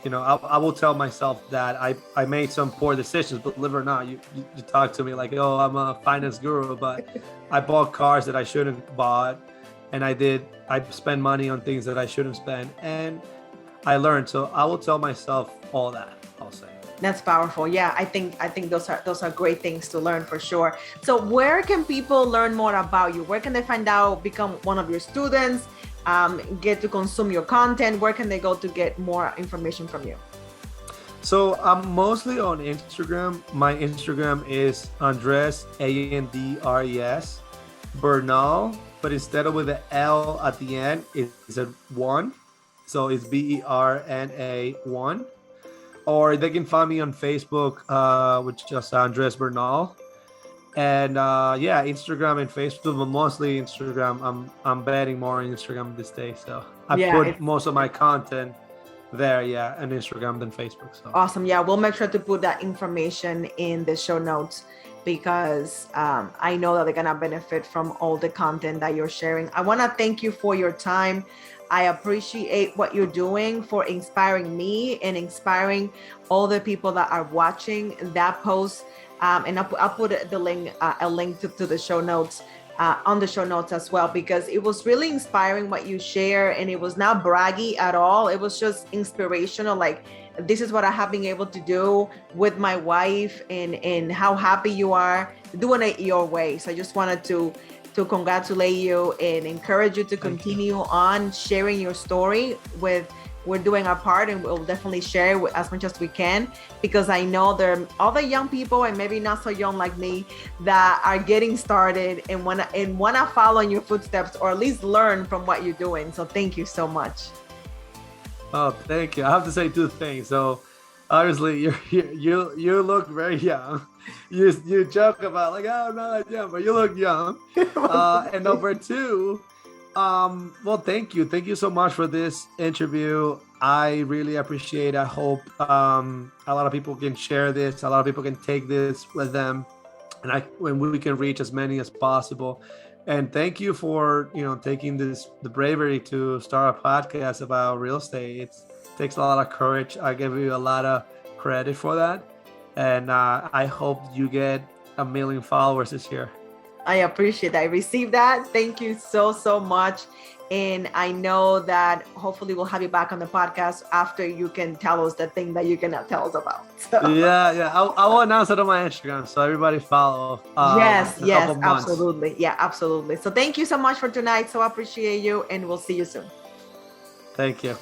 I will tell myself that I made some poor decisions, but believe it or not, you talk to me like, oh, I'm a finance guru, but I bought cars that I shouldn't bought, and I spend money on things that I shouldn't spend, and I learned. So I will tell myself all that, I'll say. That's powerful. Yeah, I think those are great things to learn for sure. So where can people learn more about you? Where can they find out, become one of your students, get to consume your content? Where can they go to get more information from you? So I'm mostly on Instagram. My Instagram is Andres, Andres Bernal, but instead of with the L at the end, it's a 1. So it's BERNA1. Or they can find me on Facebook, which is just Andres Bernal. And Instagram and Facebook, but mostly Instagram. I'm betting more on Instagram this day. So I put most of my content there, on Instagram than Facebook. So awesome. Yeah, we'll make sure to put that information in the show notes, because I know that they're gonna benefit from all the content that you're sharing. I want to thank you for your time. I appreciate what you're doing for inspiring me and inspiring all the people that are watching that post. And I'll put the link, a link to the show notes, on the show notes as well, because it was really inspiring what you share, and it was not braggy at all. It was just inspirational. Like, this is what I have been able to do with my wife, and how happy you are doing it your way. So I just wanted to congratulate you and encourage you to continue on sharing your story. We're doing our part, and we'll definitely share it as much as we can, because I know there are other young people, and maybe not so young like me, that are getting started and wanna follow in your footsteps, or at least learn from what you're doing. So thank you so much. Oh, thank you. I have to say 2 things. So Honestly, you look very young. You joke about like, oh, I'm not young, but you look young. And number two, well, thank you so much for this interview. I really appreciate. I hope a lot of people can share this. A lot of people can take this with them, and when we can reach as many as possible. And thank you for taking the bravery to start a podcast about real estate. It takes a lot of courage. I give you a lot of credit for that, and I hope you get 1 million followers this year. I appreciate that. I received that. Thank you so much. And I know that hopefully we'll have you back on the podcast after you can tell us the thing that you cannot tell us about. So. Yeah. I will announce it on my Instagram, so everybody follow. Yes, absolutely. Yeah, absolutely. So thank you so much for tonight. So I appreciate you, and we'll see you soon. Thank you.